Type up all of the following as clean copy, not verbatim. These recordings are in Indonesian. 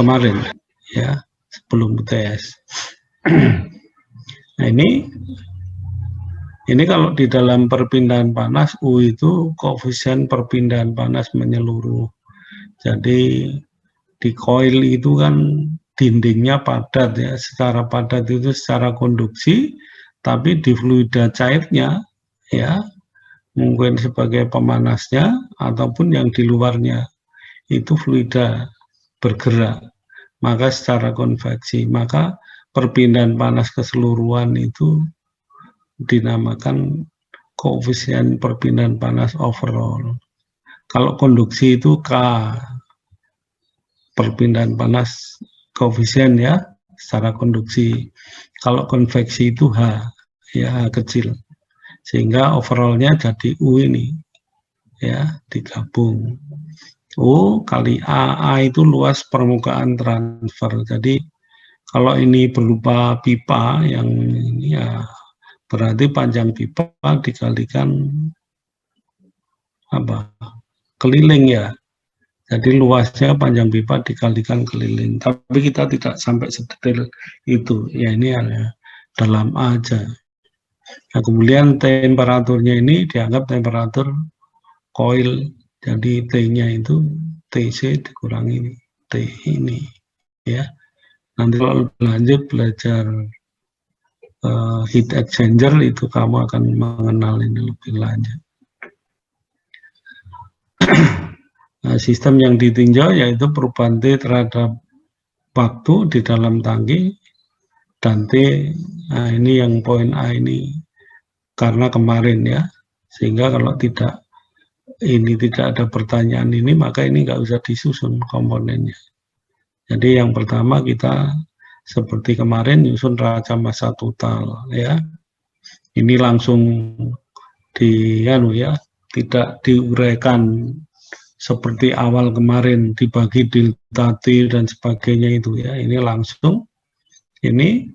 kemarin ya, sebelum UTS. Nah, ini kalau di dalam perpindahan panas, U itu koefisien perpindahan panas menyeluruh. Jadi di coil itu kan dindingnya padat ya, secara padat itu secara konduksi, tapi di fluida cairnya ya, mungkin sebagai pemanasnya ataupun yang di luarnya itu fluida bergerak, maka secara konveksi, maka perpindahan panas keseluruhan itu dinamakan koefisien perpindahan panas overall. Kalau konduksi itu K, perpindahan panas koefisien ya, secara konduksi. Kalau konveksi itu H, ya H kecil. Sehingga overallnya jadi U ini, ya, digabung. U kali A itu luas permukaan transfer. Jadi kalau ini berupa pipa yang ini ya, berarti panjang pipa dikalikan apa? Keliling ya. Jadi luasnya panjang pipa dikalikan keliling. Tapi kita tidak sampai sedetail itu. Ya ini hanya dalam A aja. Nah, kemudian temperaturnya ini dianggap temperatur coil. Jadi T-nya itu TC dikurangi T ini. Ya. Nanti kalau lanjut belajar heat exchanger itu kamu akan mengenal ini lebih lanjut. Nah, sistem yang ditinjau yaitu perubahan T terhadap waktu di dalam tangki dan T. Nah, ini yang poin A ini karena kemarin ya, sehingga kalau tidak ada pertanyaan ini, maka ini nggak usah disusun komponennya. Jadi yang pertama kita seperti kemarin nyusun raca massa total ya. Ini langsung tidak diuraikan seperti awal kemarin dibagi delta T dan sebagainya itu ya. Ini langsung ini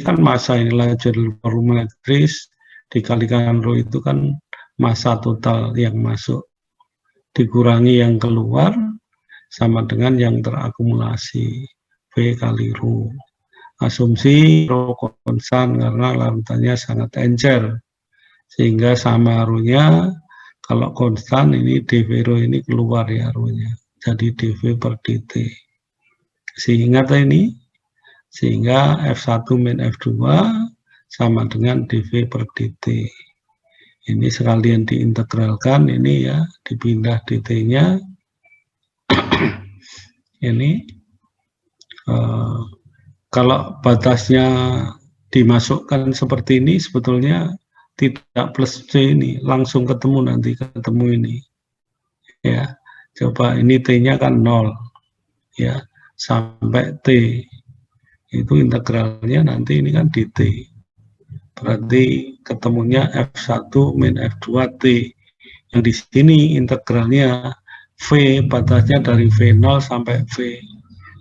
kan massa, ini lajur volumetris dikalikan rho itu kan massa total yang masuk dikurangi yang keluar sama dengan yang terakumulasi V kali rho. Asumsi rho konstan karena larutannya sangat encer sehingga sama rho-nya kalau konstan ini dV rho ini keluar ya rho-nya. Jadi dV per dt. Sehingga F1 min F2 sama dengan dV per dt. Ini sekalian diintegralkan ini ya, dipindah dt-nya. Ini kalau batasnya dimasukkan seperti ini sebetulnya tidak plus C ini, langsung ketemu nanti ini. Ya, coba ini T-nya kan 0. Ya, sampai T. Itu integralnya nanti ini kan dt. Berarti ketemunya F1 min F2 T. Yang di sini integralnya V, batasnya dari V0 sampai V.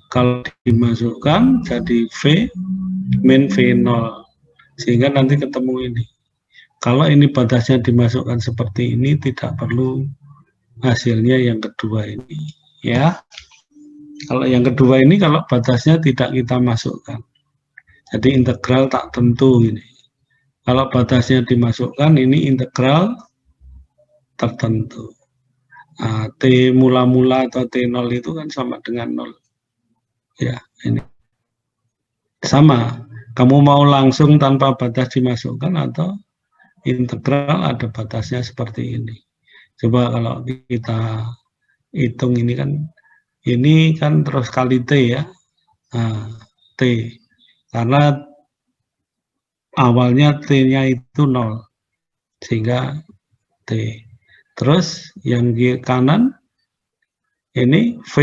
Kalau dimasukkan jadi V min V0. Sehingga nanti ketemu ini. Kalau ini batasnya dimasukkan seperti ini, tidak perlu hasilnya yang kedua ini. Ya. Kalau yang kedua ini, kalau batasnya tidak kita masukkan. Jadi integral tak tentu ini. Kalau batasnya dimasukkan, ini integral tertentu. Nah, T mula-mula atau T0 itu kan sama dengan 0. Ya, ini. Sama. Kamu mau langsung tanpa batas dimasukkan atau integral ada batasnya seperti ini. Coba kalau kita hitung ini kan terus kali T ya. Nah, T. Karena awalnya T-nya itu 0. Sehingga T. Terus yang di kanan ini V.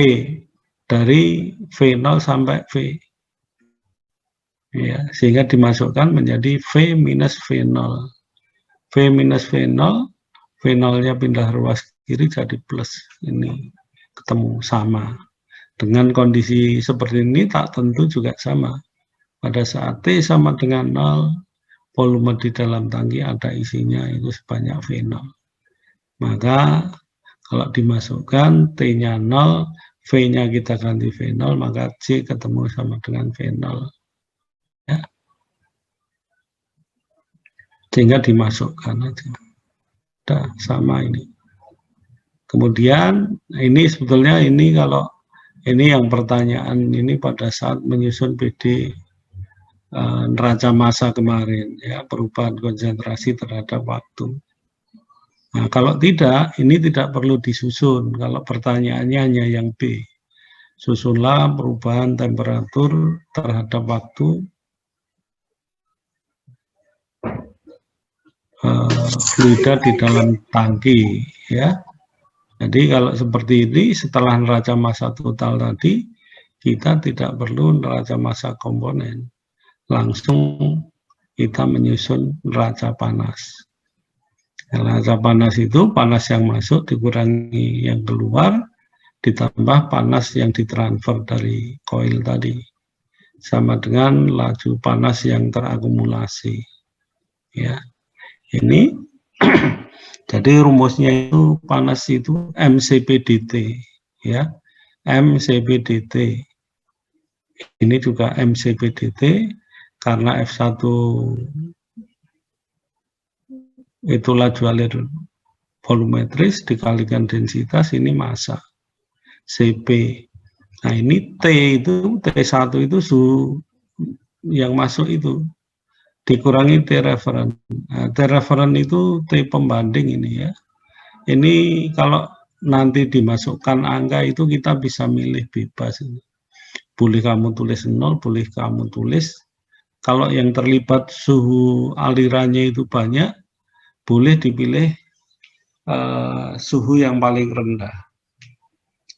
Dari V0 sampai V. Ya, sehingga dimasukkan menjadi V minus V0. V minus V0, V0-nya pindah ruas kiri jadi plus. Ini ketemu sama. Dengan kondisi seperti ini tak tentu juga sama. Pada saat T sama dengan 0, volume di dalam tangki ada isinya itu sebanyak V0. Maka kalau dimasukkan T-nya 0, V-nya kita ganti V0, maka C ketemu sama dengan V0. Ya. Sehingga dimasukkan aja. Udah sama ini. Kemudian ini sebetulnya ini kalau ini yang pertanyaan ini pada saat menyusun PD neraca massa kemarin, ya, perubahan konsentrasi terhadap waktu. Nah, kalau tidak, ini tidak perlu disusun. Kalau pertanyaannya hanya yang B. Susunlah perubahan temperatur terhadap waktu fluida di dalam tangki, ya. Jadi kalau seperti ini, setelah neraca massa total tadi, kita tidak perlu neraca massa komponen. Langsung kita menyusun neraca panas. Neraca panas itu panas yang masuk dikurangi yang keluar, ditambah panas yang ditransfer dari koil tadi. Sama dengan laju panas yang terakumulasi. Ya, ini jadi rumusnya itu panas itu MCP/dt, ya, MCP/dt. Ini juga MCP/dt karena F1 itu laju alir volumetris dikalikan densitas, ini massa CP. Nah, ini T itu, T1 itu suhu yang masuk itu dikurangi T referen. Nah, T referen itu T pembanding ini, ya. Ini kalau nanti dimasukkan angka itu kita bisa milih bebas ini. Boleh kamu tulis 0, boleh kamu tulis. Kalau yang terlibat suhu alirannya itu banyak, boleh dipilih suhu yang paling rendah.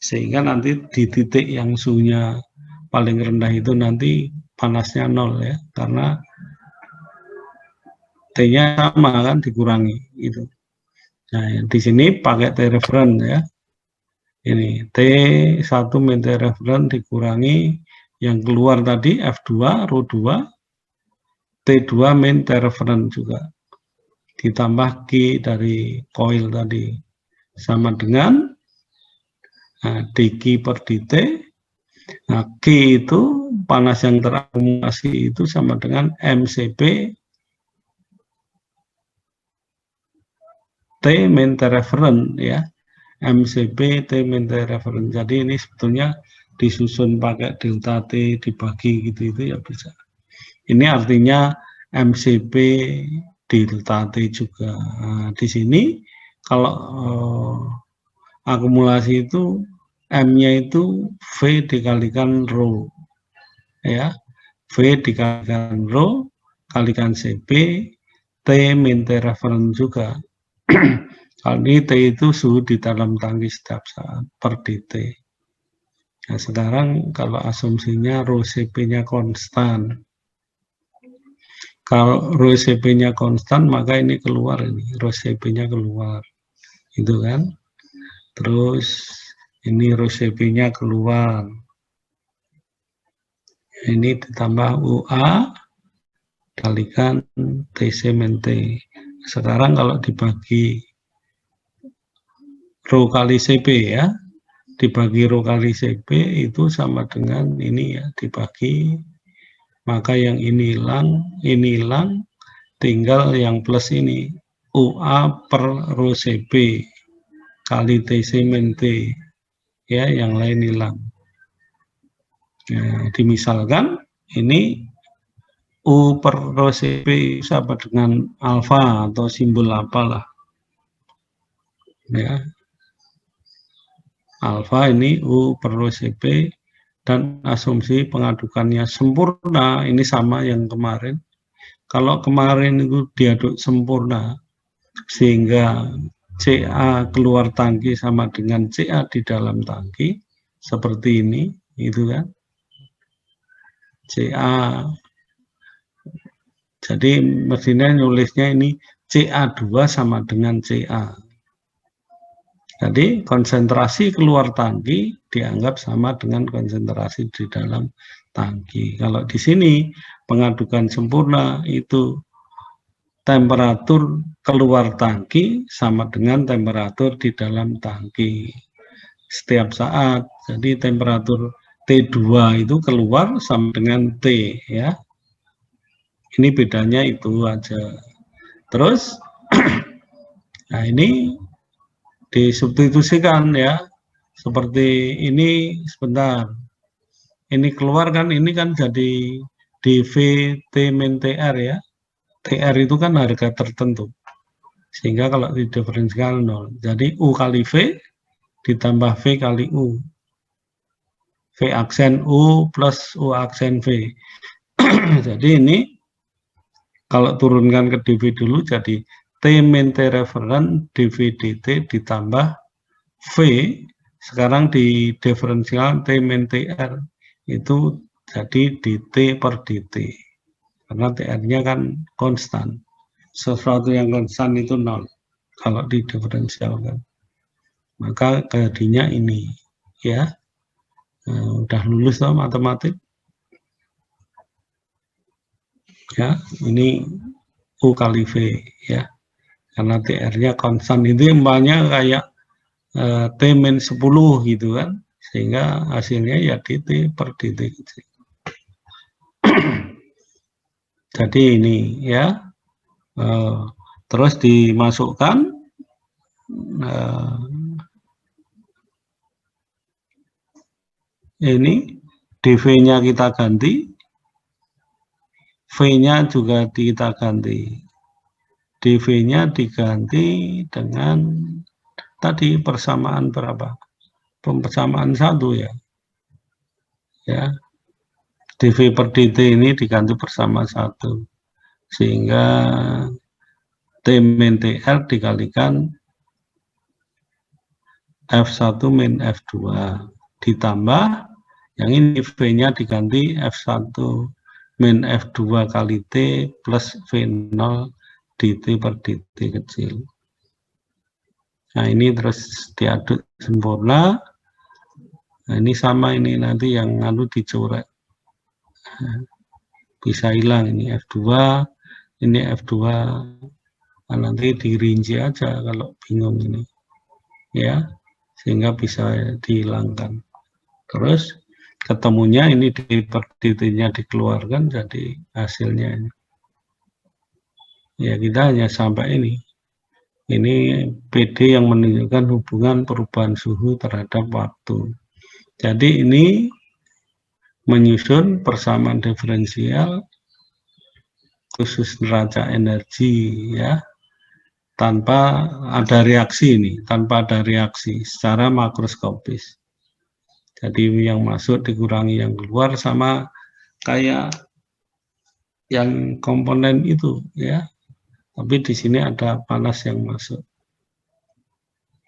Sehingga nanti di titik yang suhunya paling rendah itu nanti panasnya 0, ya. Karena T-nya sama kan, dikurangi itu. Nah, di sini pakai T referen, ya. Ini T1 min T referen dikurangi yang keluar tadi F2, Rho 2, T2 min T referen juga. Ditambah Q dari koil tadi. Sama dengan dQ per dt. Nah, Q itu panas yang terakumulasi itu sama dengan MCP T min T referen, ya. MCP T min T referen. Jadi ini sebetulnya disusun pakai delta T dibagi gitu itu ya bisa. Ini artinya MCP delta T juga. Nah, di sini kalau akumulasi itu M-nya itu V dikalikan Rho, ya. V dikalikan Rho kalikan CP, T min T referen juga. Kalau ini T itu suhu di dalam tangki setiap saat per dt. Nah, sekarang kalau asumsinya Rho CP-nya konstan. Kalau Rho CP-nya konstan, maka ini keluar ini, Rho CP-nya keluar. Itu kan. Terus ini Rho CP-nya keluar. Ini ditambah UA kalikan TC min T. Sekarang kalau dibagi Rho kali CP, ya, dibagi Rho kali CP itu sama dengan ini, ya, dibagi, maka yang ini hilang, tinggal yang plus ini, UA per Rho CP kali TC min T, ya, yang lain hilang. Nah, dimisalkan ini U per Rho CP sama dengan alfa atau simbol apalah, ya. Alfa ini U per Rho CP, dan asumsi pengadukannya sempurna, ini sama yang kemarin. Kalau kemarin itu diaduk sempurna, sehingga CA keluar tangki sama dengan CA di dalam tangki, seperti ini, itu kan. CA, jadi mestinya nulisnya ini CA2 sama dengan CA. Jadi konsentrasi keluar tangki dianggap sama dengan konsentrasi di dalam tangki. Kalau di sini pengadukan sempurna itu temperatur keluar tangki sama dengan temperatur di dalam tangki. setiap saat. Jadi temperatur T2 itu keluar sama dengan T ya. Ini bedanya itu aja. Terus nah ini disubstitusikan ya. Seperti ini sebentar. Ini keluar kan, ini kan jadi dV T min TR ya. TR itu kan harga tertentu. Sehingga kalau didiferensial 0. Jadi U kali V ditambah V kali U. V aksen U plus U aksen V. Jadi ini kalau turunkan ke dV dulu jadi T min T referen dV dt ditambah V. Sekarang di diferensial T min TR itu jadi dt per dt. Karena TR-nya kan konstan. Sesuatu yang konstan itu 0 kalau didiferensialkan. Maka jadinya ini ya. Udah lulus toh matematik? Ya, ini U kali V ya. Karena TR-nya konstan itu umpamanya kayak T min 10 gitu kan. Sehingga hasilnya ya dt per dt kecil. Jadi ini ya. Terus dimasukkan ini dv-nya kita ganti, v-nya juga kita ganti, dv-nya diganti dengan tadi persamaan berapa? Persamaan 1 ya. Ya. dv per dt ini diganti persamaan 1. Sehingga T min TR dikalikan F1 min F2 ditambah yang ini V-nya diganti F1 min F2 kali T plus V0 dt per dt kecil. Nah ini terus diaduk sempurna. Nah, ini sama ini nanti yang dicoret. Bisa hilang ini F2, ini F2. Nah, nanti dirinci aja kalau bingung ini. Ya, sehingga bisa dihilangkan. Terus ketemunya ini di per dt-nya dikeluarkan jadi hasilnya ini. Ya kita hanya sampai ini. Ini PD yang menunjukkan hubungan perubahan suhu terhadap waktu. Jadi ini menyusun persamaan diferensial khusus neraca energi ya. Tanpa ada reaksi ini, tanpa ada reaksi secara makroskopis. Jadi yang masuk dikurangi yang keluar sama kayak yang komponen itu ya. Tapi di sini ada panas yang masuk.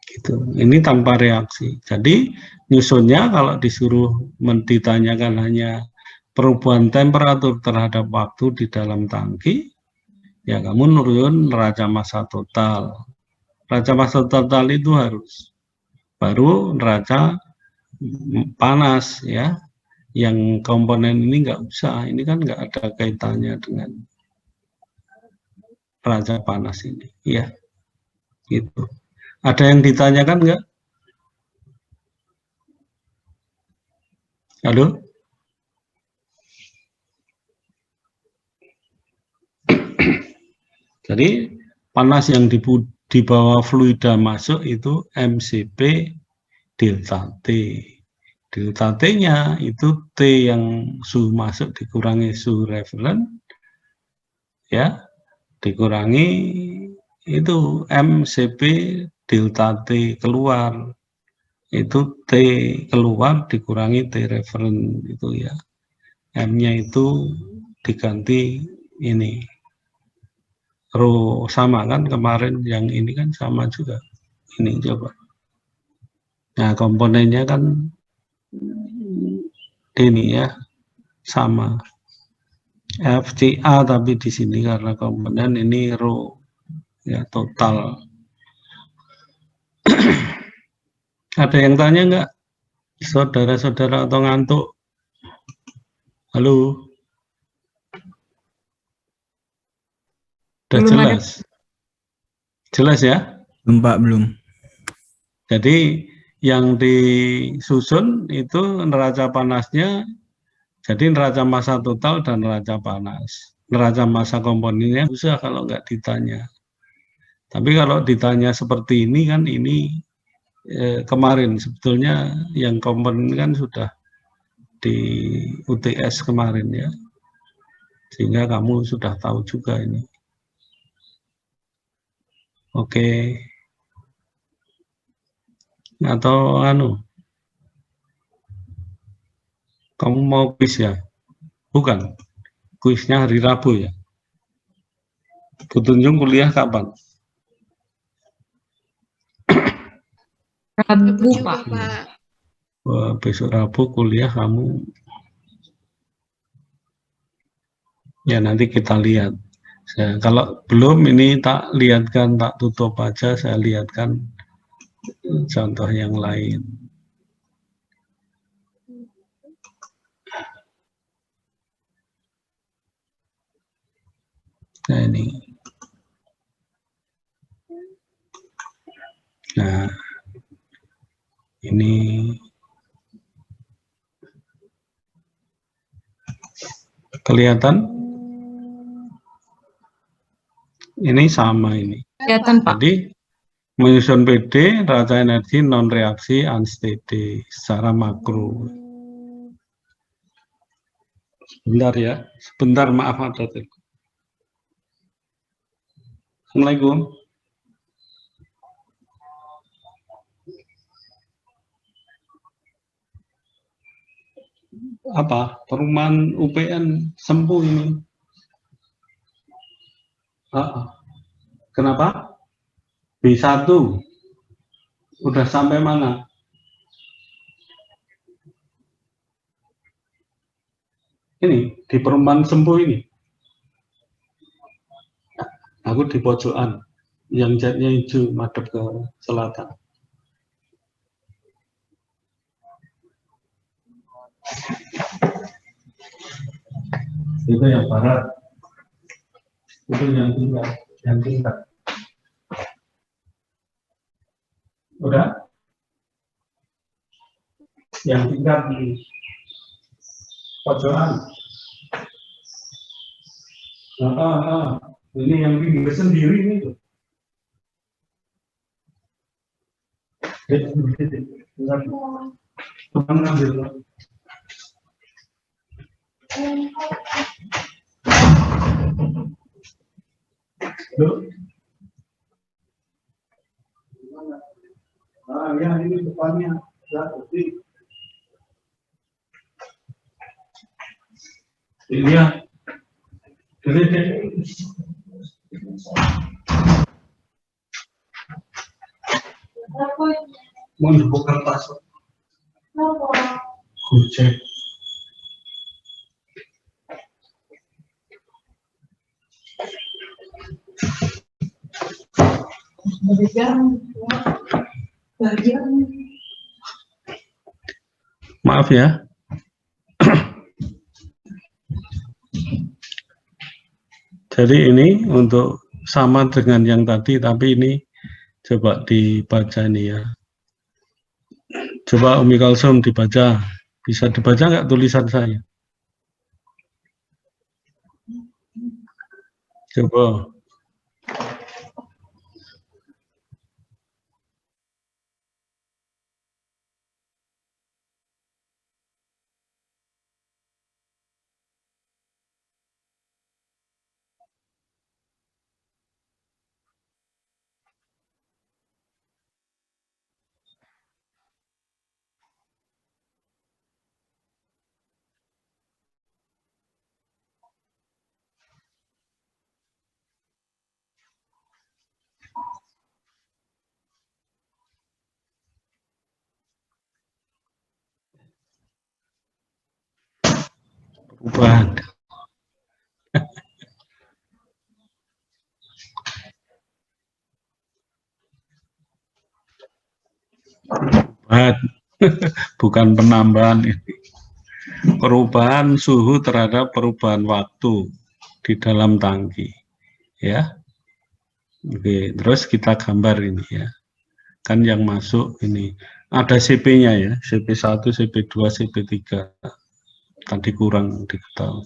Gitu. Ini tanpa reaksi. Jadi nyusunnya kalau disuruh ditanyakan hanya perubahan temperatur terhadap waktu di dalam tangki, ya kamu nurun neraca massa total. Neraca massa total itu harus. Baru neraca panas ya. Yang komponen ini nggak usah. Ini kan nggak ada kaitannya dengan neraca panas ini. Ya, gitu. Ada yang ditanyakan nggak? Halo? Jadi panas yang dibawa fluida masuk itu MCP delta T. Delta T-nya itu T yang suhu masuk dikurangi suhu referen, ya, dikurangi itu MCP delta T keluar. Itu T keluar dikurangi T referen itu ya. M-nya itu diganti ini. Rho sama kan kemarin yang ini kan sama juga. Ini coba. Nah, komponennya kan ini ya sama. FCA tapi di sini karena komponen ini rho ya total. Ada yang tanya nggak? Saudara-saudara atau ngantuk? Halo? Udah jelas? Jelas ya? Belum Pak, belum. Jadi yang disusun itu neraca panasnya, jadi neraca massa total dan neraca panas. Neraca massa komponennya bisa kalau nggak ditanya. Tapi kalau ditanya seperti ini kan ini kemarin sebetulnya yang komponen kan sudah di UTS kemarin ya. Sehingga kamu sudah tahu juga ini. Oke. Atau kamu mau kuis ya? Bukan. Kuisnya hari Rabu ya. Petunjuk kuliah kapan? Rabu, Pak. Wah, besok Rabu kuliah kamu. Ya nanti kita lihat. Kalau belum ini tak lihatkan, tak tutup aja, saya lihatkan contoh yang lain. Nah ini. Nah, ini kelihatan? Ini sama ini. Kelihatan, Pak. Jadi menyusun PD, neraca energi non reaksi unsteady secara makro. Sebentar ya, sebentar maaf ada. Assalamualaikum. Apa perumahan UPN Sempu ini? Kenapa? B1 udah sampai mana? Ini di perumahan Sempu ini. Aku di pojokan, yang catnya hijau madep ke selatan. Itu yang barat. Itu yang tingkat. Udah? Yang tingkat di pojokan. Ini yang tinggi sendiri ini tuh. Teman ngambil. Loh. Ya ini depannya. Ini ya. Mau buka kertas. Kucek. Maaf ya. Jadi ini untuk sama dengan yang tadi, tapi ini coba dibaca ini ya. Coba Umi Kalsum dibaca. Bisa dibaca nggak tulisan saya? Coba. Perubahan. Perubahan. Bukan penambahan ini. Perubahan suhu terhadap perubahan waktu di dalam tangki. Ya. Oke, terus kita gambar ini ya. Kan yang masuk ini. ada CP-nya ya, CP1, CP2, CP3. Tadi kurang diketahui.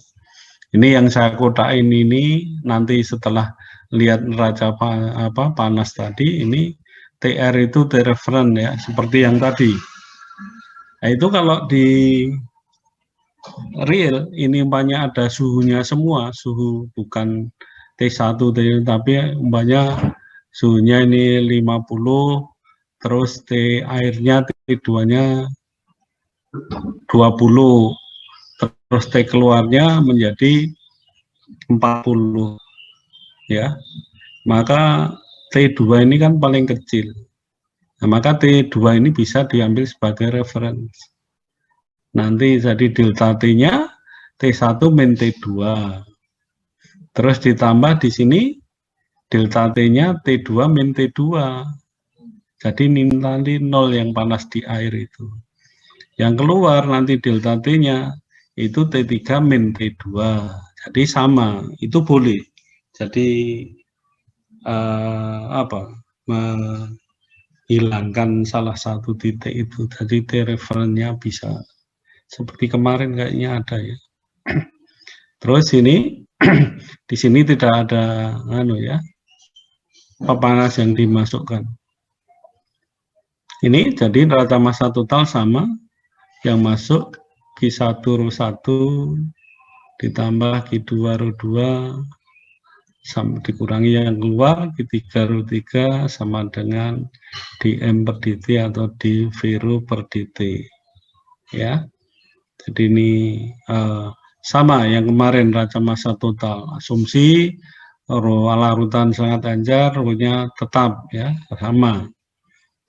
Ini yang saya kotakin ini nanti setelah lihat neraca panas tadi, ini TR itu T-referen ya, seperti yang tadi. Nah, itu kalau di real ini umpamanya ada suhunya semua, suhu bukan T1 tapi umpamanya suhunya ini 50, terus T airnya T2-nya 20, terus T keluarnya menjadi 40 ya. Maka T2 ini kan paling kecil. Nah, maka T2 ini bisa diambil sebagai referensi. Nanti jadi delta T-nya T1 min T2. Terus ditambah di sini delta T-nya T2 min T2. Jadi nanti 0 yang panas di air itu. Yang keluar nanti delta T-nya itu T3 min T2. Jadi sama, itu boleh. Jadi menghilangkan salah satu titik itu. Jadi T-referennya bisa seperti kemarin kayaknya ada ya. Terus ini di sini tidak ada panas yang dimasukkan. Ini jadi neraca massa total sama, yang masuk Q1 ρ1 ditambah Q2 ρ2 sama dikurangi yang keluar Q3 ρ3 sama dengan dm per dt atau dV ρ per dt ya. Jadi ini sama yang kemarin neraca massa total, asumsi rho larutan sangat lancar, rho-nya tetap ya sama,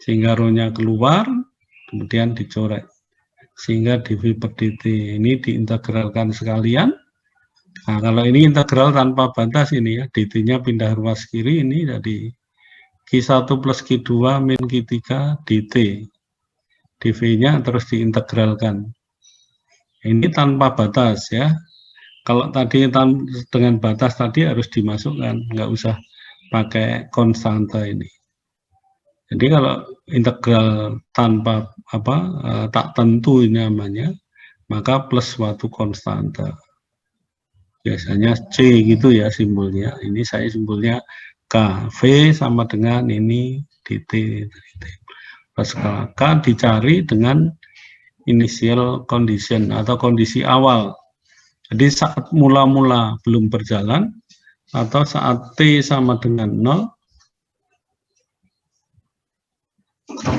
sehingga rho-nya keluar kemudian dicoret sehingga dV per dt ini diintegralkan sekalian. Nah, kalau ini integral tanpa batas ini ya, dt-nya pindah ruas kiri ini jadi Q1 plus Q2 min Q3 dt, dV-nya terus diintegralkan. Ini tanpa batas ya. Kalau tadi dengan batas tadi harus dimasukkan, nggak usah pakai konstanta ini. Jadi kalau integral tanpa tak tentu ini namanya, maka plus suatu konstanta. Biasanya C gitu ya simbolnya. Ini saya simbolnya K. V sama dengan ini dt. Plus K dicari dengan initial condition atau kondisi awal. Jadi saat mula-mula belum berjalan atau saat T sama dengan 0,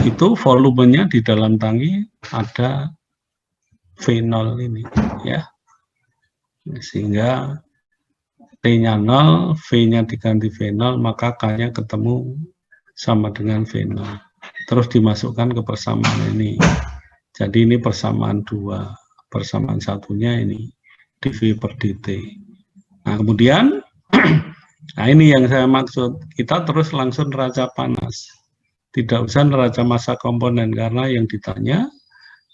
itu volumenya di dalam tangki ada V0 ini ya. Sehingga T-nya 0, V-nya diganti V0, maka K-nya ketemu sama dengan V0. Terus dimasukkan ke persamaan ini. Jadi ini persamaan 2, persamaan satunya ini dV per dt. Nah kemudian, nah ini yang saya maksud, kita terus langsung neraca panas. Tidak usah neraca massa komponen, karena yang ditanya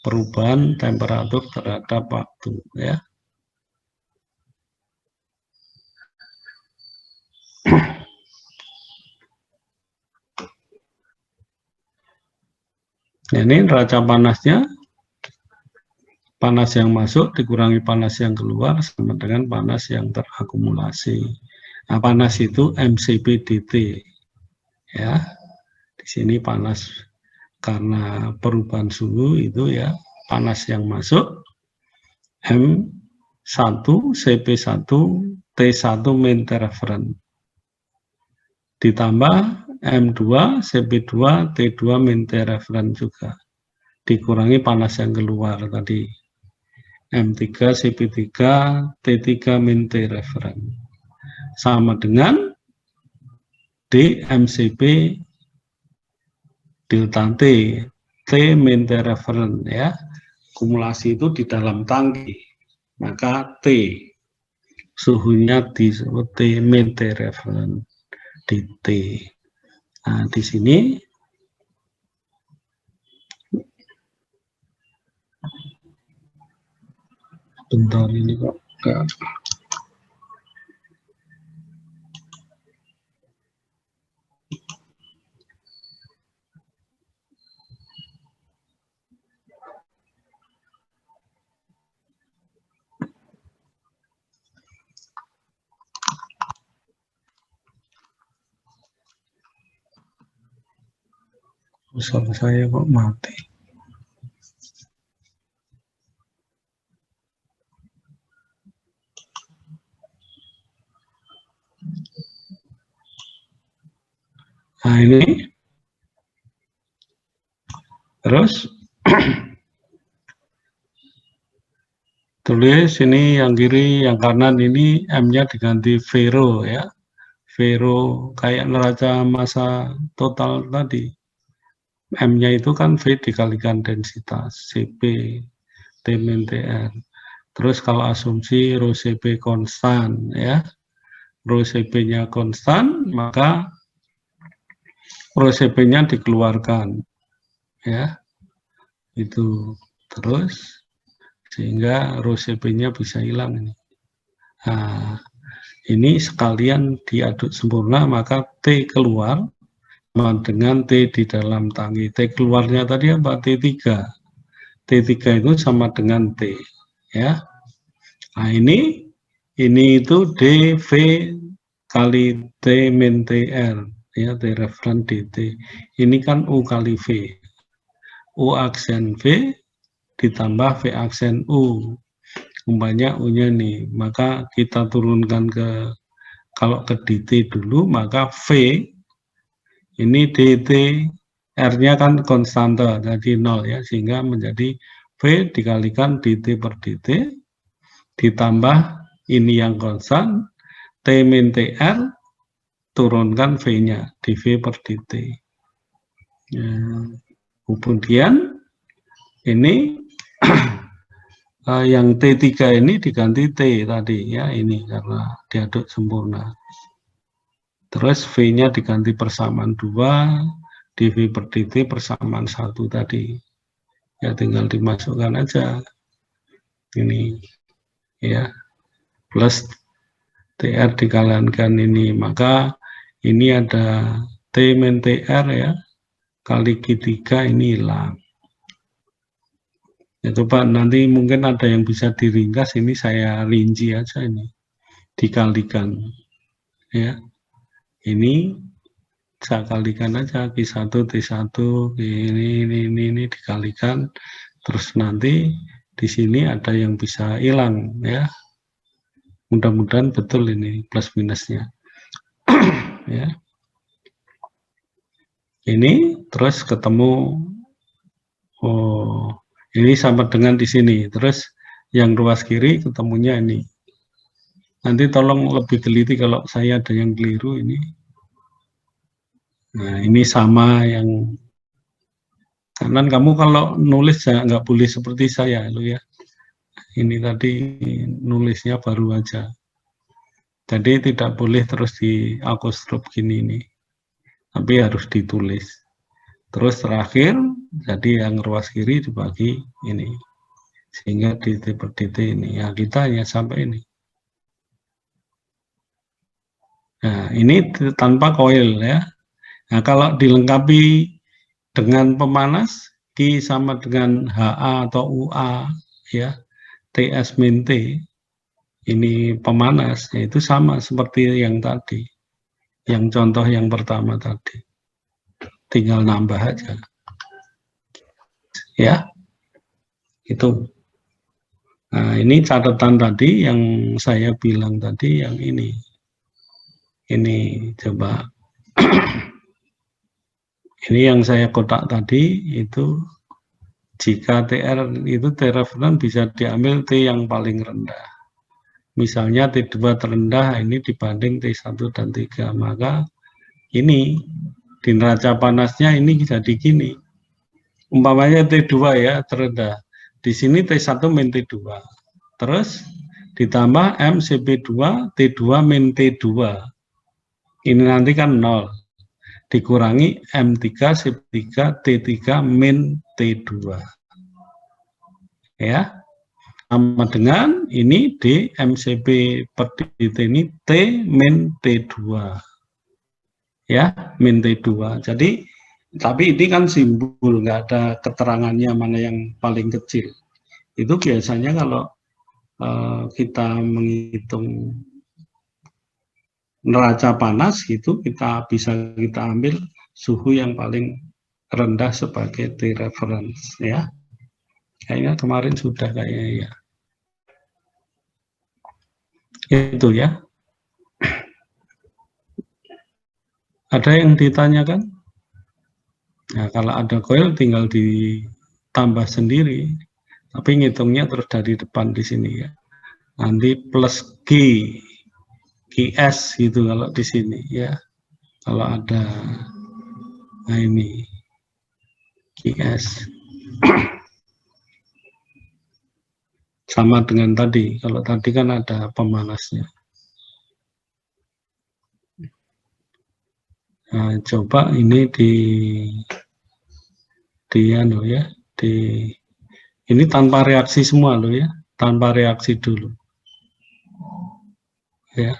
perubahan temperatur terhadap waktu. Ya. Nah, ini neraca panasnya, panas yang masuk dikurangi panas yang keluar sama dengan panas yang terakumulasi. Nah, panas itu MCP dt. Ya, di sini panas karena perubahan suhu itu ya, panas yang masuk M1 CP1 T1 min T-referen ditambah M2 CP2 T2 min T-referen juga dikurangi panas yang keluar tadi M3 CP3 T3 min T-referen sama dengan DMCP delta T T min T-referen ya. Akumulasi itu di dalam tangki, maka T suhunya disebut T min T-referen di T. Nah, di sini bentar ini kok enggak. User saya kok mati. Nah ini, terus tulis ini yang kiri, yang kanan ini M-nya diganti Vero ya. Vero kayak neraca massa total tadi. M-nya itu kan V dikalikan densitas CP T min TR. Terus kalau asumsi rho CP konstan ya. Rho CP-nya konstan, maka rho CP-nya dikeluarkan ya. Itu terus sehingga rho CP-nya bisa hilang ini. Nah, ini sekalian diaduk sempurna, maka T keluar dengan T di dalam tangki. T keluarnya tadi apa? T3. T3 itu sama dengan T. Ya. Nah, ini itu dV kali T min TR. Ya, T referen dt. Ini kan U kali V. U aksen V ditambah V aksen U. Umpamanya U-nya nih, maka kita turunkan ke, kalau ke dt dulu, maka V ini dt R-nya kan konstanta, jadi 0 ya, sehingga menjadi V dikalikan dt per dt, ditambah ini yang konstan, T min TR, turunkan V-nya, dV per dt. Ya. Kemudian ini yang T3 ini diganti T tadi ya, ini karena diaduk sempurna. Terus V-nya diganti persamaan 2, dV per dt persamaan 1 tadi. Ya tinggal dimasukkan aja. Ini ya, plus TR dikalikan ini. Maka ini ada T min TR ya, kali Q3 ini hilang. Ya, coba nanti mungkin ada yang bisa diringkas, ini saya rinci aja ini. Dikalikan. Ya. Ini saya kalikan aja Q1 T1 ini dikalikan, terus nanti di sini ada yang bisa hilang ya. Mudah-mudahan betul ini plus minusnya. Ya. Ini terus ketemu, oh ini sama dengan di sini. Terus yang ruas kiri ketemunya ini. Nanti tolong lebih teliti kalau saya ada yang keliru ini. Nah ini sama yang kanan. Kamu kalau nulis ya nggak boleh seperti saya lo ya. Ini tadi nulisnya baru aja. Jadi tidak boleh terus di apostrop gini nih. Tapi harus ditulis. Terus terakhir, jadi yang ruas kiri dibagi ini. Sehingga dt per dt ini. Ya kita hanya sampai ini. Nah ini tanpa koil ya. Nah kalau dilengkapi dengan pemanas, Q sama dengan HA atau UA ya. TS min T. Ini pemanas, yaitu sama seperti yang tadi. Yang contoh yang pertama tadi. Tinggal nambah aja. Ya, itu. Nah, ini catatan tadi yang saya bilang tadi, yang ini. Ini coba. Ini yang saya kotak tadi, itu jika TR itu T referen bisa diambil T yang paling rendah. Misalnya T2 terendah ini dibanding T1 dan 3, maka ini di neraca panasnya ini jadi gini. Umpamanya T2 ya terendah. Di sini T1 min T2. Terus ditambah MCP2 T2 min T2. Ini nanti kan 0. Dikurangi M3 CP3 T3 min T2. Ya. Sama dengan ini di MCP per dt ini T min T2. Ya, min T2. Jadi tapi ini kan simbol, nggak ada keterangannya mana yang paling kecil. Itu biasanya kalau kita menghitung neraca panas gitu, kita bisa ambil suhu yang paling rendah sebagai T reference ya. Kayaknya kemarin sudah kayaknya ya. Itu ya. Ada yang ditanyakan? Nah, kalau ada coil tinggal ditambah sendiri. Tapi ngitungnya terus dari depan di sini ya. Nanti plus G, GS gitu kalau di sini ya. Kalau ada, nah ini GS. Sama dengan tadi, kalau tadi kan ada pemanasnya. Nah, coba ini anu ya, ini tanpa reaksi semua loh ya, tanpa reaksi dulu. Ya.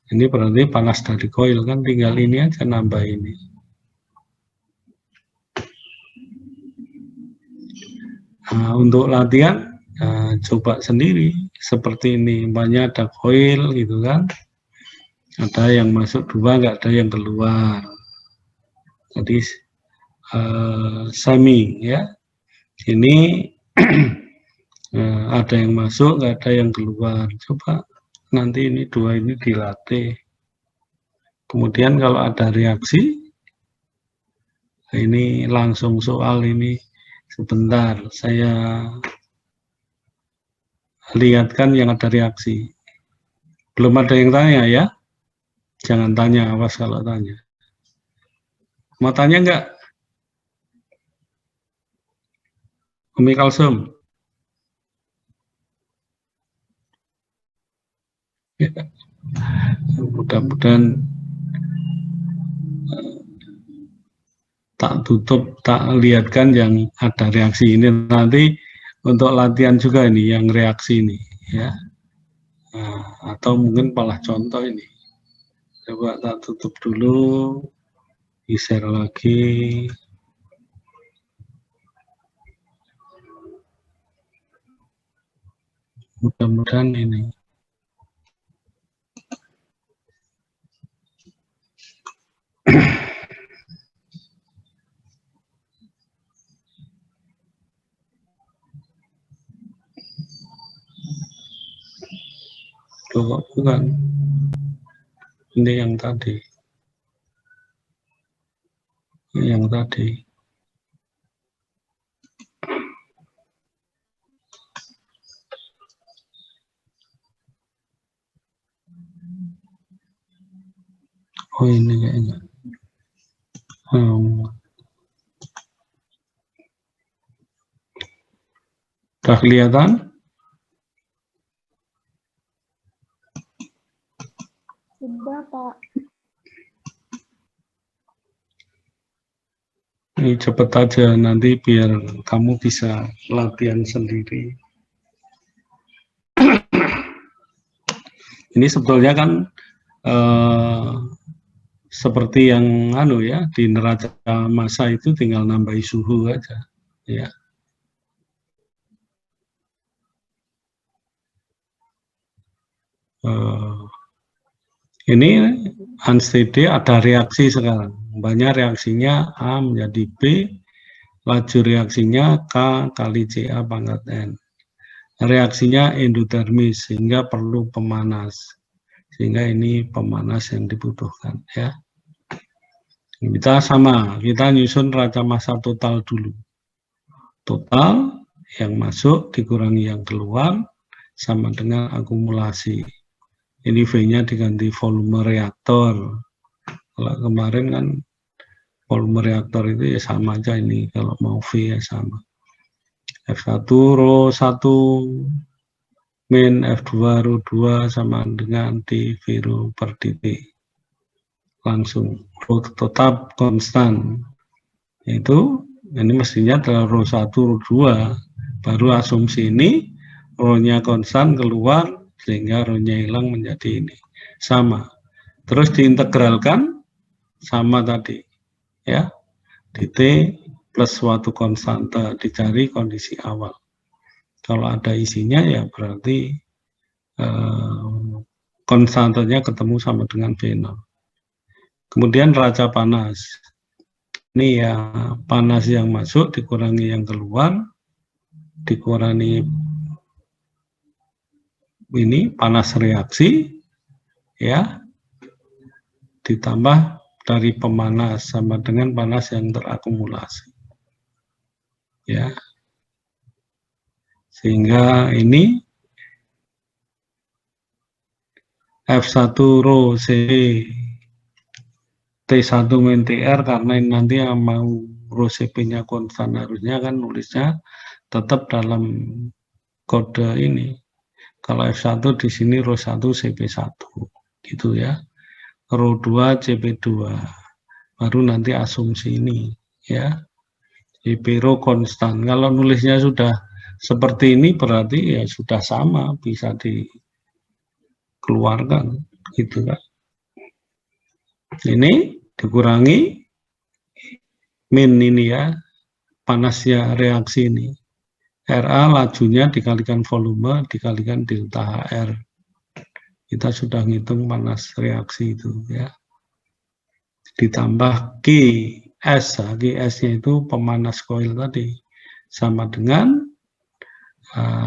Ini berarti panas dari coil kan, tinggal ini aja nambah ini. Nah, untuk latihan coba sendiri seperti ini, banyak ada coil gitu kan, ada yang masuk 2, nggak ada yang keluar. Jadi semi ya, ini ada yang masuk, nggak ada yang keluar. Coba nanti ini 2 ini dilatih. Kemudian kalau ada reaksi, ini langsung soal ini. Sebentar, saya lihatkan yang ada reaksi. Belum ada yang tanya ya? Jangan tanya, awas kalau tanya. Mau tanya enggak? Umi Kalsum? Mudah-mudahan tak tutup, tak lihatkan yang ada reaksi ini. Nanti untuk latihan juga ini, yang reaksi ini. Ya. Nah, atau mungkin malah contoh ini. Coba tak tutup dulu, di-share lagi. Mudah-mudahan ini. Loh, bukan. Ini yang tadi. Ini yang tadi. Oh ini kayaknya. Udah kelihatan? Sudah, Pak. Ini cepet aja nanti biar kamu bisa latihan sendiri. Ini sebetulnya kan seperti yang anu ya, di neraca massa itu tinggal nambahi suhu aja ya. Ini unsteady ada reaksi sekarang. Banyak reaksinya A menjadi B, laju reaksinya K kali CA pangkat N. Reaksinya endotermis sehingga perlu pemanas. Sehingga ini pemanas yang dibutuhkan ya. Kita sama, kita nyusun neraca massa total dulu. Total yang masuk dikurangi yang keluar sama dengan akumulasi. Ini V-nya diganti volume reaktor. Kalau kemarin kan volume reaktor itu ya sama aja ini, kalau mau V ya sama. F1 rho 1 min F2 rho 2 sama dengan dV rho per dt. Langsung rho tetap konstan. Itu ini mestinya adalah rho 1 rho 2. Baru asumsi ini rho-nya konstan keluar sehingga rho-nya hilang menjadi ini. Sama. Terus diintegralkan sama tadi ya. dt plus suatu konstanta, dicari kondisi awal. Kalau ada isinya ya berarti konstantanya ketemu sama dengan V0. Kemudian neraca panas. Ini ya panas yang masuk dikurangi yang keluar, dikurangi ini panas reaksi, ya, ditambah dari pemanas sama dengan panas yang terakumulasi, ya. Sehingga ini F1 rho C T1 min TR, karena ini nanti yang mau rho CP-nya konstan, harusnya kan nulisnya tetap dalam kode ini. Kalau F1 di sini rho 1 CP1 gitu ya. Rho 2 CP2. Baru nanti asumsi ini ya. IP rho konstan. Kalau nulisnya sudah seperti ini berarti ya sudah sama, bisa dikeluarkan gitu kan. Ini dikurangi min ini ya, panasnya reaksi ini. RA lajunya dikalikan volume dikalikan delta HR. Kita sudah ngitung panas reaksi itu ya. Ditambah QS, QS-nya itu pemanas koil tadi. Sama dengan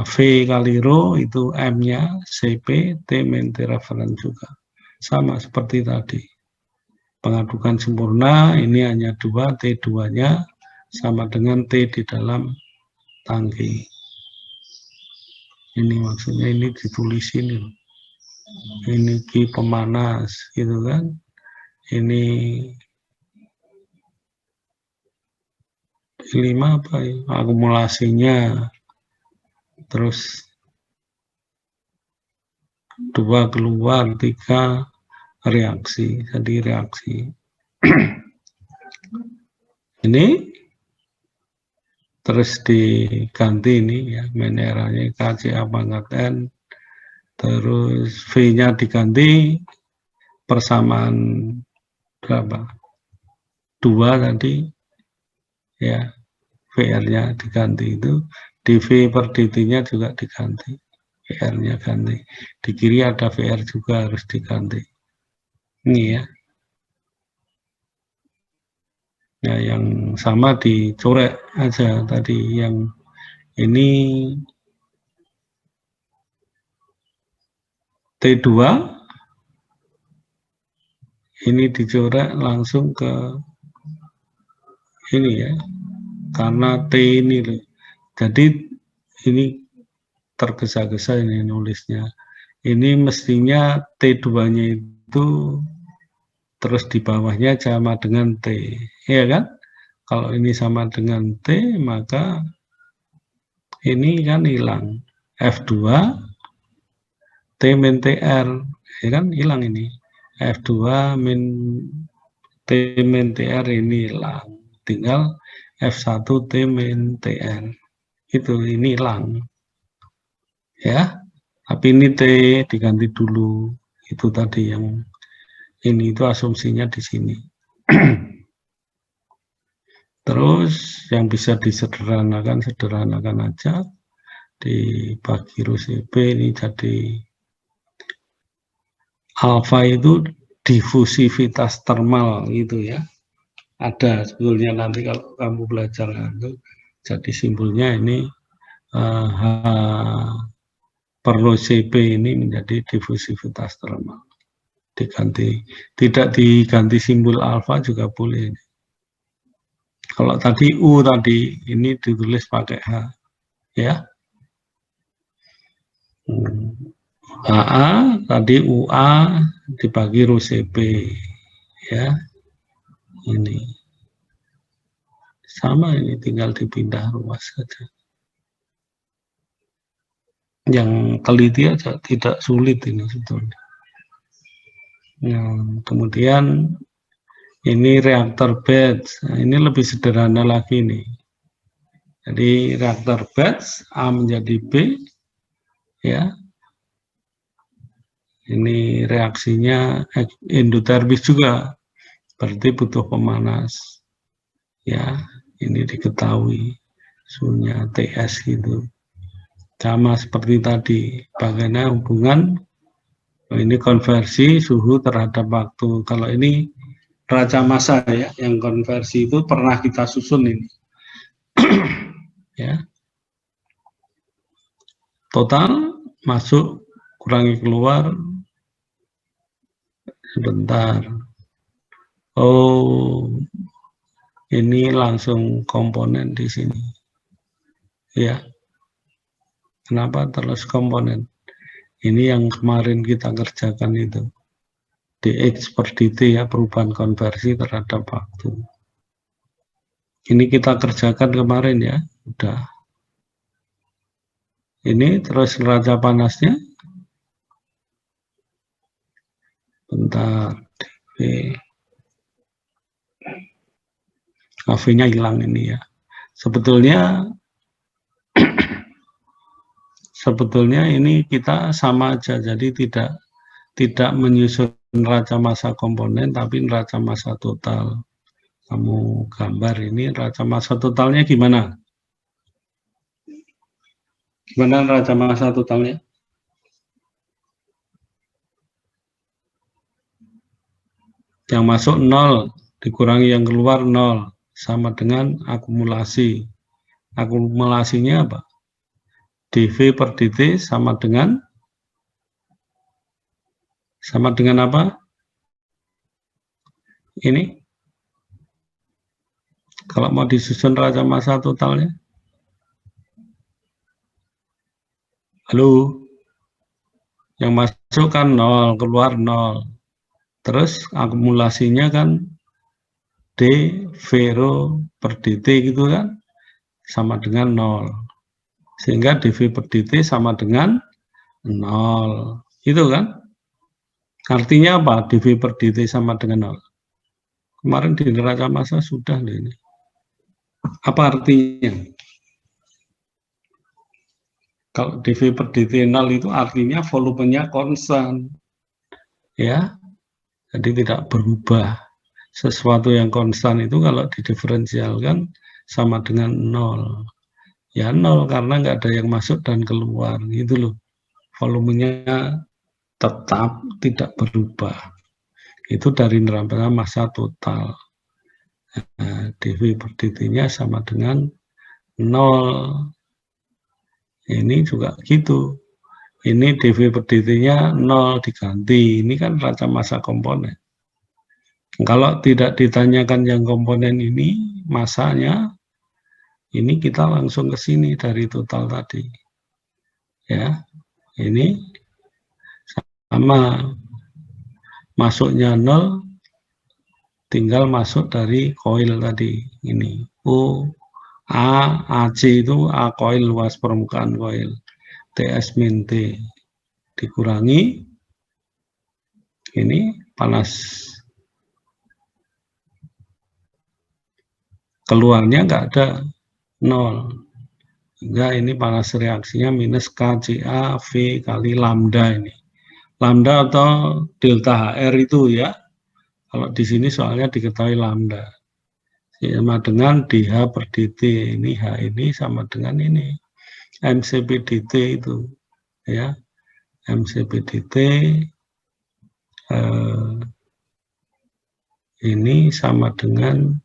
V kali rho itu M-nya CP, T min T reference juga. Sama seperti tadi. Pengadukan sempurna ini hanya 2, T2-nya sama dengan T di dalam tangki. Ini maksudnya ini ditulis ini. Ini Q pemanas gitu kan. Ini 5 apa ya? Akumulasinya. Terus 2 keluar, 3 reaksi, jadi reaksi. Ini terus diganti ini ya, mineralnya KCA pangkat N, terus V-nya diganti persamaan berapa? 2 tadi ya, VR-nya diganti itu, dV per dt-nya juga diganti, VR-nya ganti. Di kiri ada VR juga harus diganti. Ini ya. Ya, yang sama dicorek aja tadi, yang ini T2 ini dicoret langsung ke ini ya, karena T ini loh. Jadi ini tergesa-gesa ini nulisnya. Ini mestinya T2-nya itu terus di bawahnya sama dengan T, ya kan? Kalau ini sama dengan T, maka ini kan hilang. F2 T min TR, ya kan hilang ini. F2 min T min TR ini hilang. Tinggal F1 T min TR. Itu ini hilang. Ya. Tapi ini T diganti dulu. Itu tadi yang ini itu asumsinya di sini. Terus yang bisa disederhanakan, sederhanakan aja. Dibagi rho CP ini jadi alfa itu difusivitas termal gitu ya. Ada sebetulnya nanti kalau kamu belajar itu. Jadi simbolnya ini H per rho CP ini menjadi difusivitas termal. Diganti, tidak diganti simbol alfa juga boleh. Kalau tadi U tadi ini ditulis pakai H, ya. AA tadi UA dibagi rho CP, ya. Ini sama, ini tinggal dipindah ruas saja. Yang teliti aja tidak sulit ini sebetulnya. Nah, kemudian ini reaktor batch. Nah, ini lebih sederhana lagi nih. Jadi reaktor batch A menjadi B, ya. Ini reaksinya endotermis juga, berarti butuh pemanas. Ya, ini diketahui suhunya TS gitu. Sama seperti tadi, bagaimana hubungan ini konversi suhu terhadap waktu. Kalau ini neraca massa ya, yang konversi itu pernah kita susun ini. Ya. Total masuk kurangi keluar. Sebentar. Oh, ini langsung komponen di sini. Ya. Kenapa terus komponen? Ini yang kemarin kita kerjakan itu. DX per DT ya, perubahan konversi terhadap waktu. Ini kita kerjakan kemarin ya, udah. Ini terus neraca panasnya. Bentar, DV. KV-nya hilang ini ya. Sebetulnya ini kita sama aja, jadi tidak menyusun neraca massa komponen, tapi neraca massa total. Kamu gambar ini neraca massa totalnya gimana? Gimana neraca massa totalnya? Yang masuk 0, dikurangi yang keluar 0, sama dengan akumulasi. Akumulasinya apa? DV per DT sama dengan apa? Ini. Kalau mau disusun neraca massa totalnya. Halo. Yang masuk kan 0, keluar 0. Terus akumulasinya kan D Vero per DT gitu kan, sama dengan 0. Sehingga DV per DT sama dengan 0. Itu kan? Artinya apa? DV per DT sama dengan 0. Kemarin di neraca massa sudah ini. Apa artinya? Kalau DV per DT 0 itu artinya volumenya konstan. Ya. Jadi tidak berubah. Sesuatu yang konstan itu kalau didiferensialkan sama dengan 0. Ya 0 karena nggak ada yang masuk dan keluar gitu loh. Volumenya tetap tidak berubah. Itu dari neraca massa total. Nah, DV per DT-nya sama dengan 0. Ini juga gitu. Ini DV per DT-nya 0 diganti. Ini kan neraca massa komponen. Kalau tidak ditanyakan yang komponen ini, massanya, ini kita langsung ke sini dari total tadi. Ya, ini sama masuknya 0, tinggal masuk dari koil tadi. Ini O, A, AC itu A koil, luas permukaan koil. TS min T dikurangi, ini panas. Keluarnya nggak ada 0. Sehingga ini panas reaksinya minus KCA V kali lambda ini. Lambda atau delta HR itu ya. Kalau di sini soalnya diketahui lambda. Sama dengan DH per DT. Ini H ini sama dengan ini. MCP DT itu. Ya. MCP DT ini sama dengan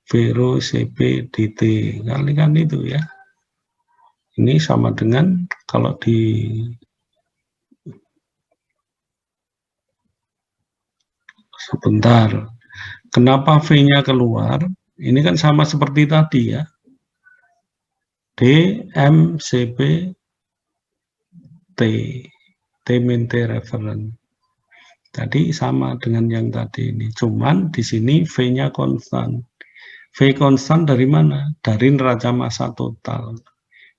Vero CP DT. Kalikan itu ya. Ini sama dengan kalau di sebentar. Kenapa V-nya keluar? Ini kan sama seperti tadi ya. D, M, CP, T. T min T referen. Tadi sama dengan yang tadi ini. Cuman di sini V-nya konstan. V konstan dari mana? Dari neraca massa total.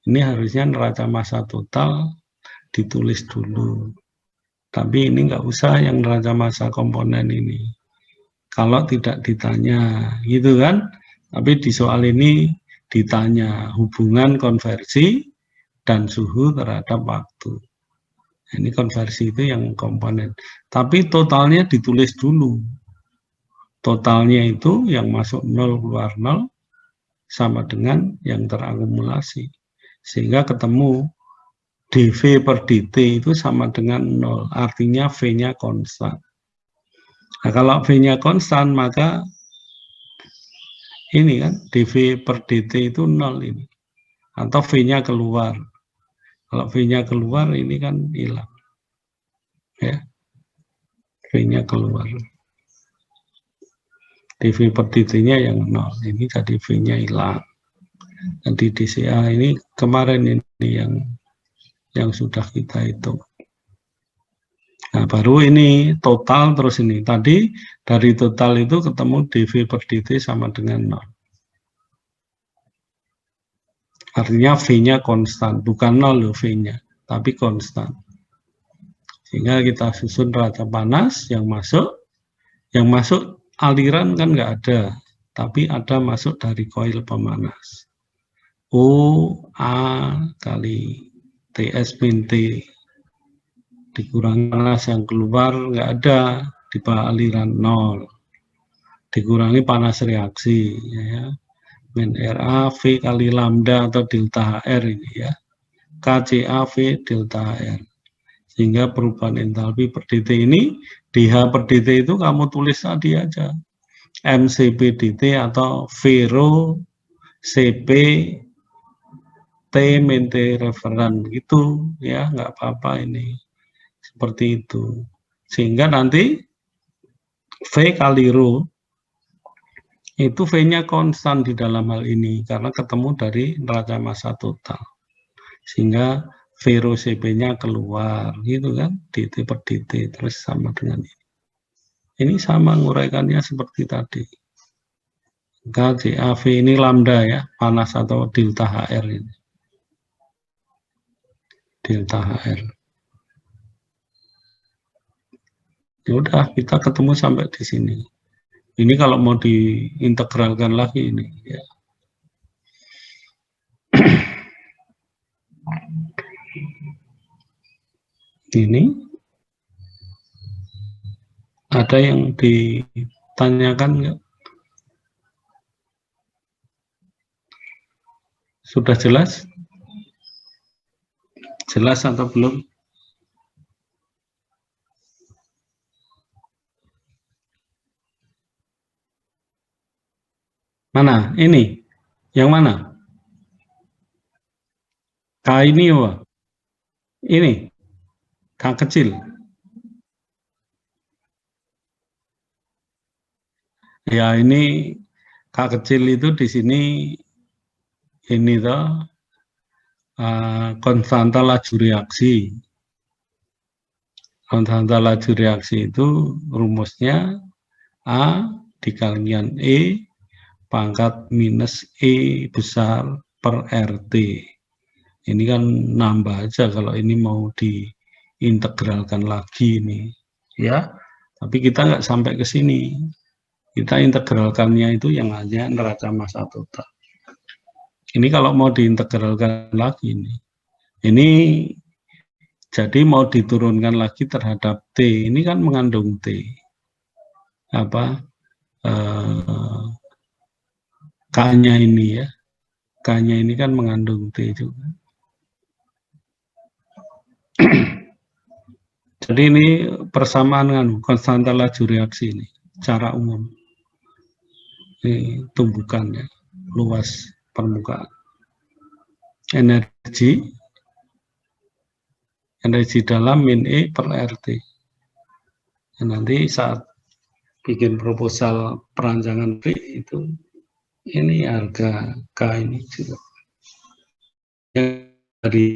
Ini harusnya neraca massa total ditulis dulu. Tapi ini nggak usah yang neraca massa komponen ini. Kalau tidak ditanya, gitu kan? Tapi di soal ini ditanya hubungan konversi dan suhu terhadap waktu. Ini konversi itu yang komponen. Tapi totalnya ditulis dulu. Totalnya itu yang masuk 0 keluar 0 sama dengan yang terakumulasi. Sehingga ketemu DV per DT itu sama dengan 0. Artinya V-nya konstan. Nah, kalau V-nya konstan, maka ini kan dV per dt itu 0 ini. Atau V-nya keluar. Kalau V-nya keluar, ini kan hilang. Ya, V-nya keluar. dV per dt-nya yang 0. Ini jadi V-nya hilang. Jadi DCA ini kemarin ini yang sudah kita hitung. Nah, baru ini total terus ini. Tadi dari total itu ketemu dV per dt sama dengan 0. Artinya V-nya konstan, bukan 0 loh V-nya, tapi konstan. Sehingga kita susun neraca panas yang masuk aliran kan nggak ada, tapi ada masuk dari koil pemanas. O A kali TS min T dikurangi panas yang keluar nggak ada di bawah aliran 0, dikurangi panas reaksi ya, min RA V kali lambda atau delta HR ini ya, KCA V delta HR, sehingga perubahan entalpi per dt ini di H per dt itu kamu tulis tadi aja MCP dt atau V rho CP T min T referen gitu ya, nggak apa-apa ini seperti itu, sehingga nanti V kali rho itu V-nya konstan di dalam hal ini karena ketemu dari neraca massa total, sehingga V rho CP-nya keluar gitu kan, dt per dt terus sama dengan ini. Ini sama nguraikannya seperti tadi. KCAV ini lambda ya, panas atau delta HR ini. Delta HR. Ya udah, kita ketemu sampai di sini. Ini kalau mau diintegralkan lagi ini ya. Ini ada yang ditanyakan nggak? Sudah jelas? Jelas atau belum? Mana? Ini? Yang mana? K ini apa? Ini? K kecil? Ya ini K kecil itu di sini ini toh konstanta laju reaksi. Konstanta laju reaksi itu rumusnya A dikalikan E pangkat minus E besar per RT. Ini kan nambah aja kalau ini mau diintegralkan lagi ini, ya. Tapi kita nggak sampai ke sini. Kita integralkannya itu yang hanya neraca massa total. Ini kalau mau diintegralkan lagi ini jadi mau diturunkan lagi terhadap T. Ini kan mengandung T. K-nya ini ya. K-nya ini kan mengandung T juga. Jadi ini persamaan dengan konstanta laju reaksi ini, secara umum. Ini tumbukannya, luas permukaan. Energi dalam min E per RT. Dan nanti saat bikin proposal perancangan P itu, ini harga K ini juga. Dari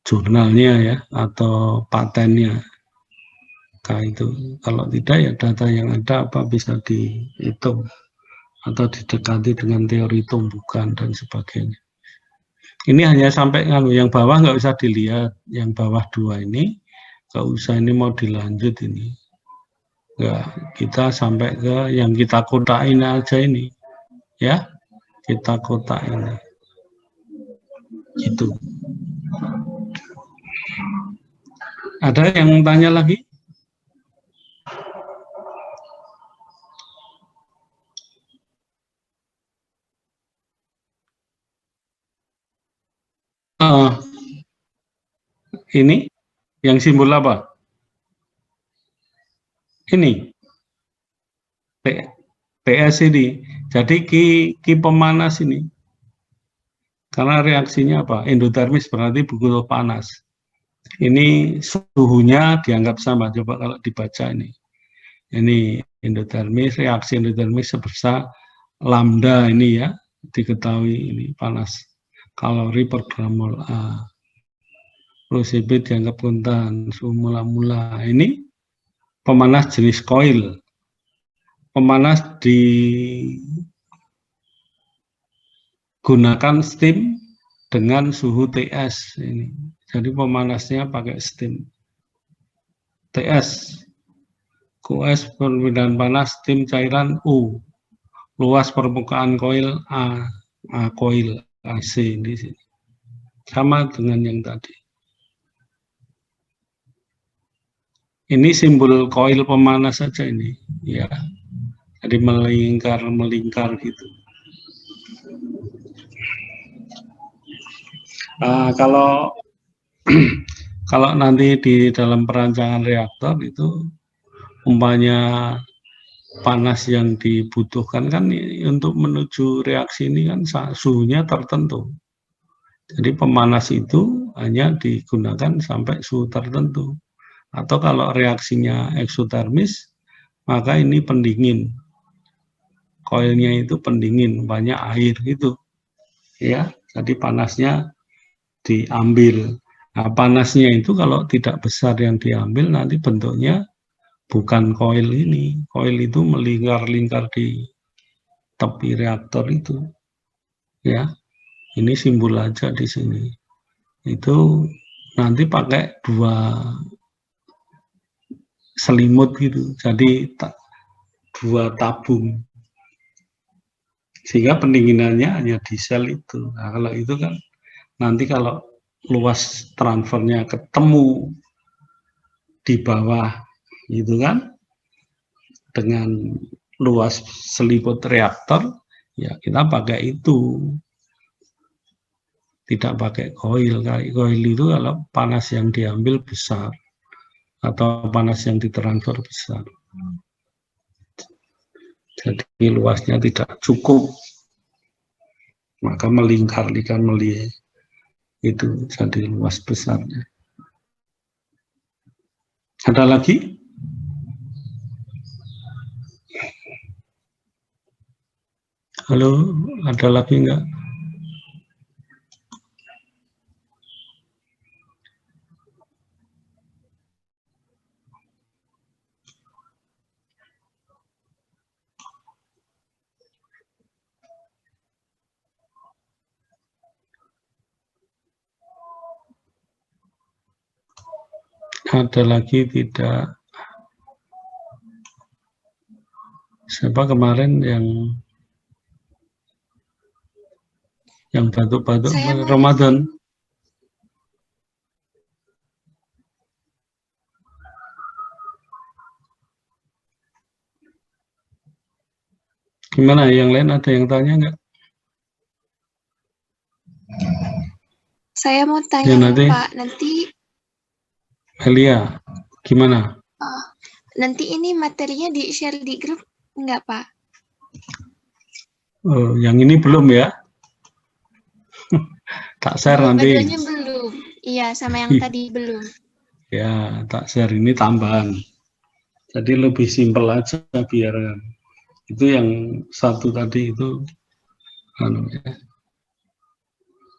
jurnalnya ya atau patennya K itu. Kalau tidak ya data yang ada apa bisa dihitung atau didekati dengan teori tumbukan dan sebagainya. Ini hanya sampai yang bawah nggak usah dilihat, yang bawah dua ini nggak usah, ini mau dilanjut ini. Nggak, kita sampai ke yang kita kotain aja ini, ya kita kotak ini. Gitu. Ada yang tanya lagi? Ini yang simbol apa? Ini TS ini. Jadi ki pemanas ini. Karena reaksinya apa? Endotermis berarti buku panas. Ini suhunya dianggap sama. Coba kalau dibaca ini. Ini endotermis, reaksi endotermis sebesar lambda ini ya. Diketahui ini panas. Kalori per gram mol A. PCB dianggap kontan. Suhu mula-mula. Ini pemanas jenis koil. Pemanas digunakan steam dengan suhu TS ini. Jadi pemanasnya pakai steam. TS, QS perpindahan panas steam cairan U. Luas permukaan koil A, koil AC di sini. Sama dengan yang tadi. Ini simbol koil pemanas saja ini, ya. Jadi melingkar gitu. Kalau kalau nanti di dalam perancangan reaktor itu umpamanya panas yang dibutuhkan kan untuk menuju reaksi ini kan suhunya tertentu. Jadi pemanas itu hanya digunakan sampai suhu tertentu. Atau kalau reaksinya eksotermis, maka ini pendingin. Koilnya itu pendingin, banyak air gitu. Ya, jadi panasnya diambil. Nah, panasnya itu kalau tidak besar yang diambil nanti bentuknya bukan koil ini. Koil itu melingkar-lingkar di tepi reaktor itu. Ya, ini simbol aja di sini. Itu nanti pakai dua selimut gitu. Jadi dua tabung. Sehingga pendinginannya hanya di sel itu. Nah, kalau itu kan nanti kalau luas transfernya ketemu di bawah gitu kan dengan luas selimut reaktor, ya kita pakai itu. Tidak pakai koil. Koil itu kalau panas yang diambil besar atau panas yang ditransfer besar. Jadi luasnya tidak cukup, maka melingkar-lingkar itu jadi luas besarnya. Ada lagi? Halo, ada lagi enggak? Ada lagi tidak? Siapa kemarin yang batuk-batuk Ramadan? Gimana? Yang lain ada yang tanya enggak? Saya mau tanya Ya, nanti. Pak, nanti Elia, gimana? nanti ini materinya di-share di grup enggak, Pak? Oh, yang ini belum ya? Tak share nanti. Dua-duanya belum. Iya, sama yang tadi belum. Ya, tak share ini tambahan. Jadi lebih simpel aja biar itu yang satu tadi itu ya.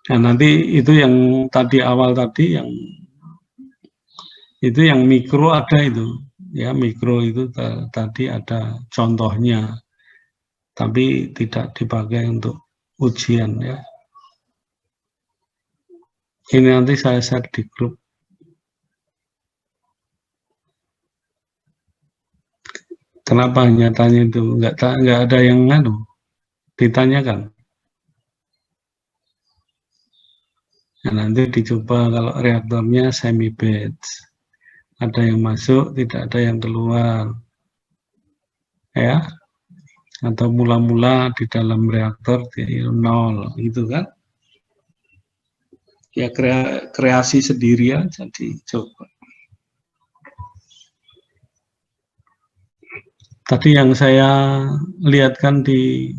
Nah, nanti itu yang tadi awal tadi itu yang mikro ada itu. Ya, mikro itu tadi ada contohnya. Tapi tidak dipakai untuk ujian ya. Ini nanti saya share di grup. Kenapa hanya tanya itu? Enggak ada yang ditanyakan. Nah, nanti dicoba kalau reaktornya semi batch. Ada yang masuk, tidak ada yang keluar. Ya. Atau mula-mula di dalam reaktor di 0 gitu kan. ya kreasi sendiri aja dicoba. Tadi yang saya lihatkan di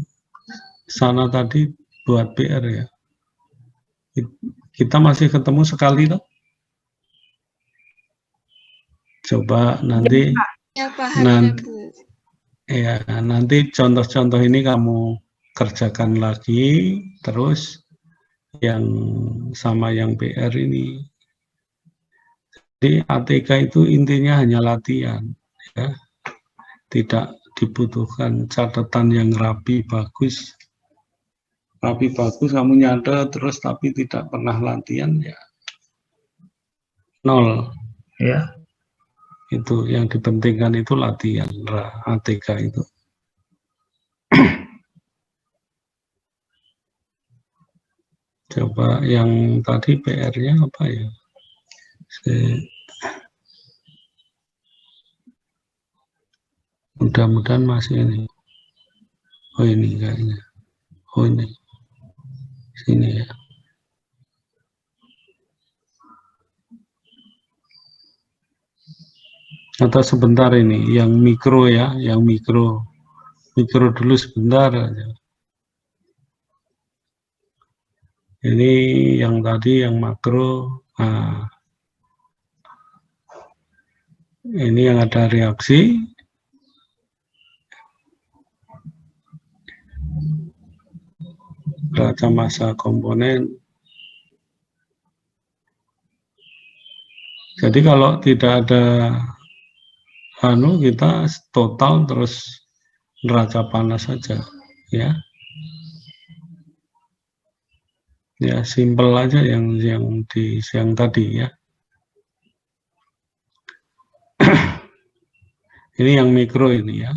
sana tadi buat PR ya. Kita masih ketemu sekali toh. Coba nanti Ya, Pak, hari Rabu. ya, nanti contoh-contoh ini kamu kerjakan lagi, terus yang sama yang PR ini. Jadi ATK itu intinya hanya latihan, ya. Tidak dibutuhkan catatan yang rapi, bagus. Rapi, bagus, kamu nyatet terus tapi tidak pernah latihan, ya nol. Ya. Itu yang dipentingkan itu latihan, ATK itu. Coba yang tadi PR-nya apa ya? Mudah-mudahan masih ini. Oh ini kayaknya. Oh ini. Sini ya. Atau sebentar ini, yang mikro ya, yang mikro. Mikro dulu sebentar aja. Ini yang tadi, yang makro. Nah, ini yang ada reaksi. Baca massa komponen. Jadi kalau tidak ada kita total terus neraca panas saja, ya. Ya simple aja yang tadi ya. Ini yang mikro ini ya.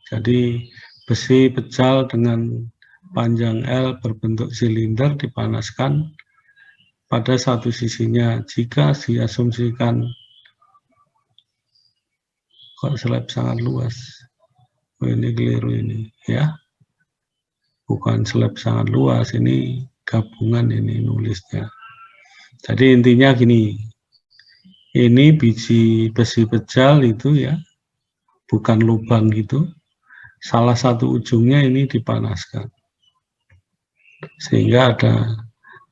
Jadi besi pecal dengan panjang L berbentuk silinder dipanaskan pada satu sisinya. Jika diasumsikan kok slab sangat luas. Oh, ini keliru ini ya. Bukan slab sangat luas, ini gabungan ini nulisnya. Jadi intinya gini. Ini biji besi pecal itu ya. Bukan lubang gitu. Salah satu ujungnya ini dipanaskan. Sehingga ada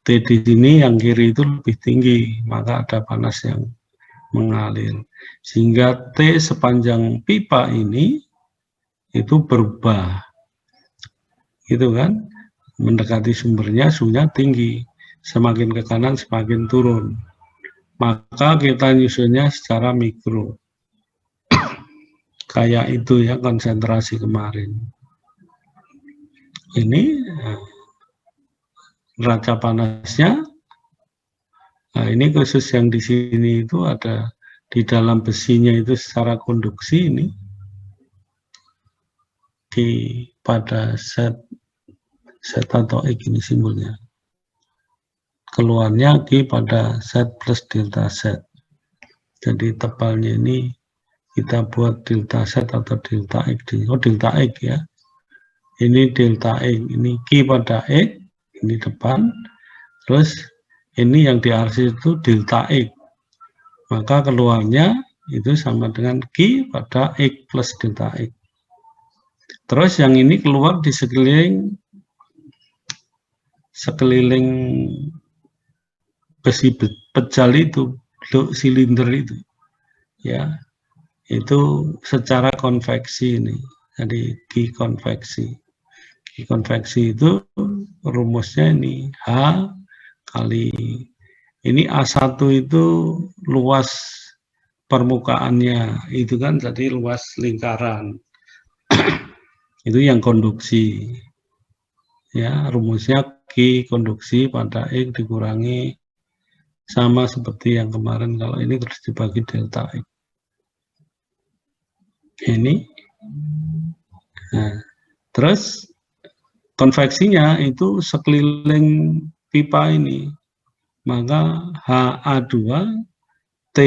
T di sini, yang kiri itu lebih tinggi, maka ada panas yang mengalir. Sehingga T sepanjang pipa ini itu berubah. Gitu kan? Mendekati sumbernya, suhunya tinggi. Semakin ke kanan, semakin turun. Maka kita nyusunnya secara mikro. Kayak itu ya konsentrasi kemarin. Ini neraca panasnya. Nah, ini khusus yang di sini itu ada di dalam besinya itu secara konduksi ini pada set atau X ini simbolnya. Keluarnya Q pada set plus delta set. Jadi tebalnya ini kita buat delta set atau delta X. Oh delta X ya. Ini delta X, ini Q pada X, ini depan. Terus ini yang di RC itu delta X. Maka keluarnya itu sama dengan Q pada X plus delta X. Terus yang ini keluar di sekeliling besi pecal itu, silinder itu. Ya. Itu secara konveksi ini. Jadi Q konveksi. Q konveksi itu rumusnya ini H kali ini A1 itu luas permukaannya, itu kan jadi luas lingkaran. Itu yang konduksi. Ya, rumusnya Q konduksi pada X dikurangi sama seperti yang kemarin, kalau ini terus dibagi delta X. Ini. Nah, terus konveksinya itu sekeliling pipa ini. Maka HA2 T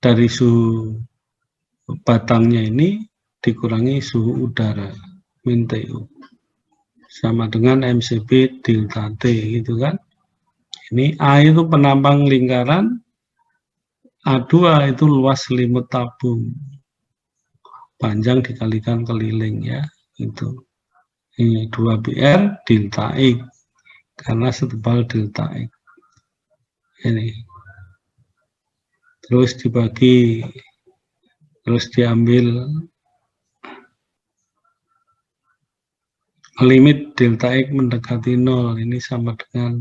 dari suhu batangnya ini dikurangi suhu udara min TU sama dengan MCB delta T gitu kan. Ini A itu penampang lingkaran, A2 itu luas selimut tabung. Panjang dikalikan keliling ya, itu. Ini 2BR delta X, karena setebal delta X. Ini. Terus dibagi, terus diambil limit delta X mendekati 0. Ini sama dengan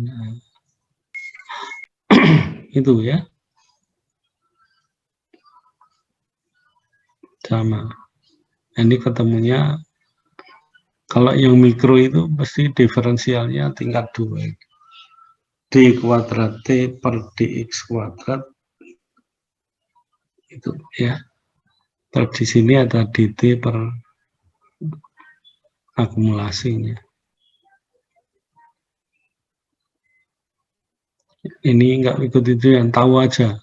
itu ya. Sama. Ini ketemunya, kalau yang mikro itu pasti diferensialnya tingkat 2. D kuadrat T per dx kuadrat. Itu ya. Terus di sini ada dt per akumulasinya. Ini enggak ikut itu, yang tahu aja.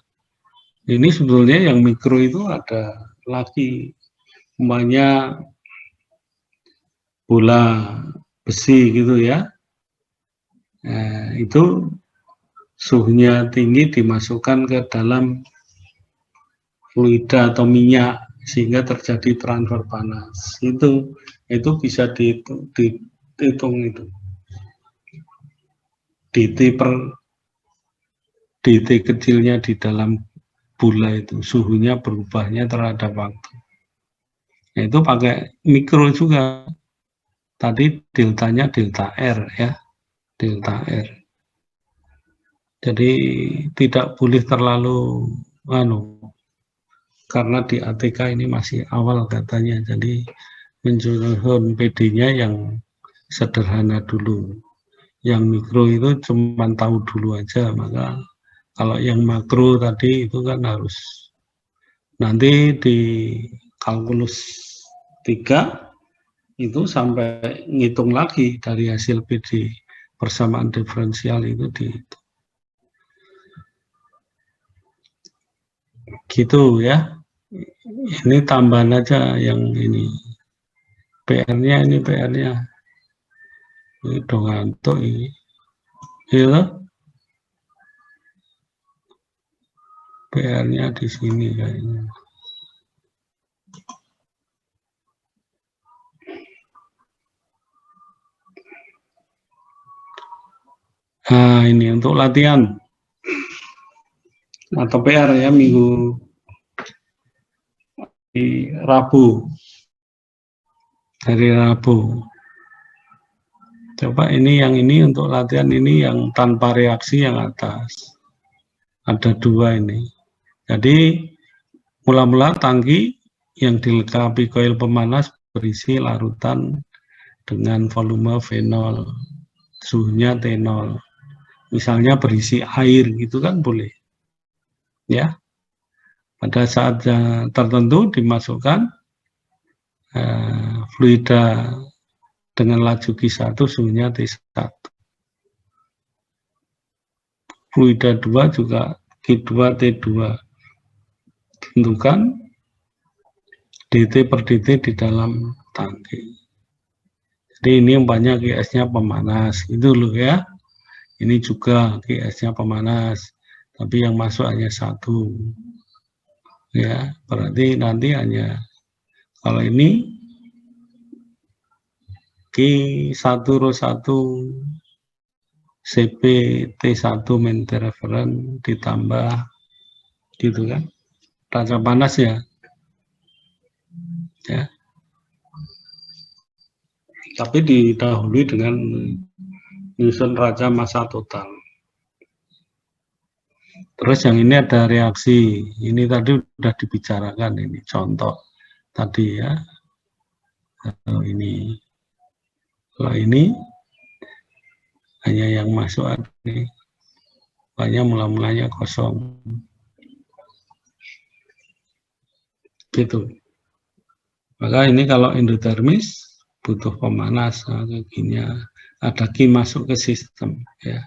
Ini sebetulnya yang mikro itu ada lagi, umpamanya bola besi gitu ya. Nah, itu suhunya tinggi dimasukkan ke dalam fluida atau minyak sehingga terjadi transfer panas. Itu bisa dihitung itu. dt kecilnya di dalam bola itu suhunya berubahnya terhadap waktu. Nah, itu pakai mikro juga. Tadi deltanya delta R ya, delta R. Jadi tidak boleh terlalu karena di ATK ini masih awal katanya, jadi menjualkan PD-nya yang sederhana dulu. Yang mikro itu cuma tahu dulu aja, maka kalau yang makro tadi itu kan harus nanti di kalkulus 3 itu sampai ngitung lagi dari hasil PD persamaan diferensial itu gitu ya. Ini tambahan aja yang ini PR-nya, ini PR-nya ini dong ngantuk ini ya, PR-nya di sini kayaknya. Nah, ini untuk latihan atau PR ya, minggu di Rabu, hari Rabu. Coba ini untuk latihan ini yang tanpa reaksi yang atas. Ada 2 ini. Jadi mula-mula tangki yang dilengkapi koil pemanas berisi larutan dengan volume V0, suhunya T0. Misalnya berisi air gitu kan boleh. Ya. Pada saat tertentu dimasukkan fluida dengan laju Q1, suhunya T1. Fluida 2 juga Q2, T2. Tentukan dt per dt di dalam tangki. Jadi ini umpamanya QS-nya pemanas, itu loh ya. Ini juga QS-nya pemanas, tapi yang masuk hanya 1. Ya, berarti nanti hanya kalau ini Q1 Rho 1 CP T1 main referen ditambah gitu kan, raca panas ya. Ya. Tapi didahului dengan menyusun raca massa total. Terus yang ini ada reaksi, ini tadi sudah dibicarakan, ini contoh tadi ya. Kalau ini hanya yang masuk ini, banyak mula-mulanya kosong. Gitu. Maka ini kalau endotermis butuh pemanas, gini ada Q masuk ke sistem ya.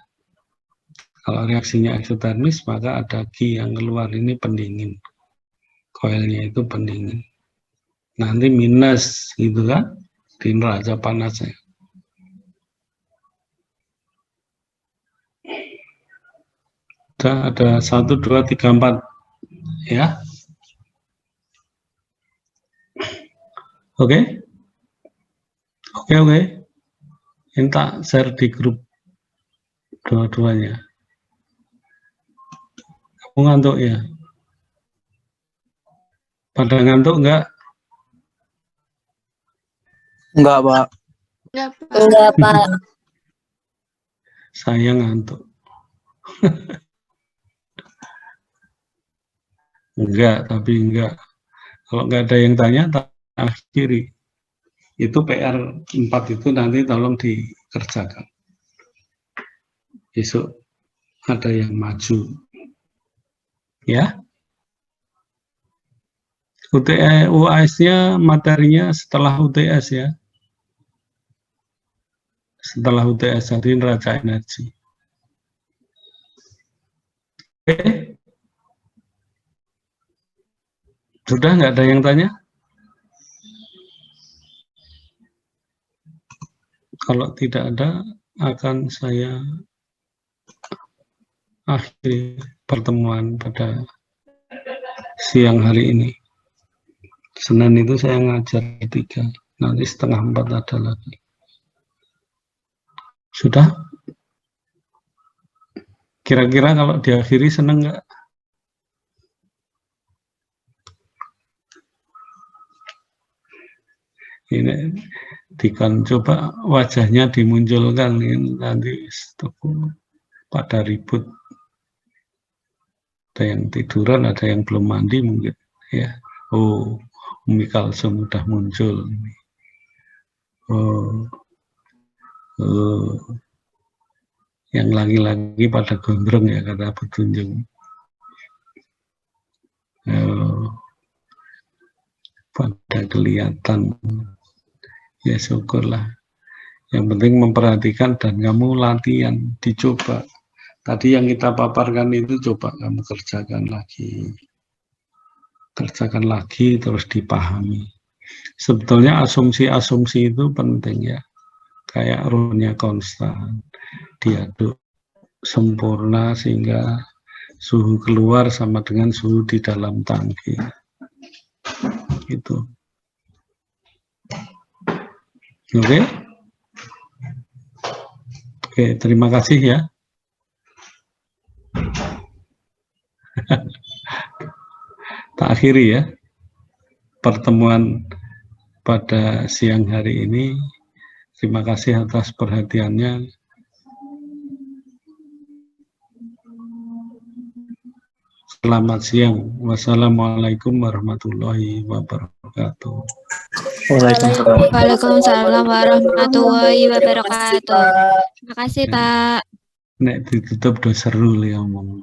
Kalau reaksinya eksotermis maka ada Q yang keluar, ini pendingin. Koilnya itu pendingin. Nanti minus gitu kan di neraca panasnya. Sudah ada 1, 2, 3, 4. Ya. Oke. Oke. Minta share di grup dua-duanya. Kamu ngantuk ya? Pada ngantuk enggak? Enggak, Pak. Enggak, Pak. Saya ngantuk. Enggak, tapi enggak. Kalau enggak ada yang tanya, tak akhiri. Itu PR 4 itu nanti tolong dikerjakan. Besok ada yang maju. Ya. UAS-nya materinya setelah UTS ya. Setelah UTS, jadi neraca energi. Oke. Sudah nggak ada yang tanya? Kalau tidak ada, akan saya akhiri pertemuan pada siang hari ini. Senin itu saya ngajar 3, nanti setengah 4 ada lagi. Sudah? Kira-kira kalau diakhiri seneng nggak? Ini Dikon coba wajahnya dimunculkan ini nanti pada ribut. Ada yang tiduran, ada yang belum mandi mungkin ya. Oh, Umi Kalsum sudah muncul. Oh, yang lagi-lagi pada gondrong ya kata petunjuk. Pada kelihatan. Ya syukurlah. Yang penting memperhatikan dan kamu latihan, dicoba. Tadi yang kita paparkan itu coba kamu kerjakan lagi. Kerjakan lagi terus dipahami. Sebetulnya asumsi-asumsi itu penting ya. Kayak ruhnya konstan. Diaduk sempurna sehingga suhu keluar sama dengan suhu di dalam tangki. Gitu. Oke. Oke, terima kasih ya. Tak akhiri ya pertemuan pada siang hari ini. Terima kasih atas perhatiannya. Selamat siang. Wassalamualaikum warahmatullahi wabarakatuh. Waalaikumsalam warahmatullahi wabarakatuh. Terima kasih, Pak. Nek ditutup do seru li omong.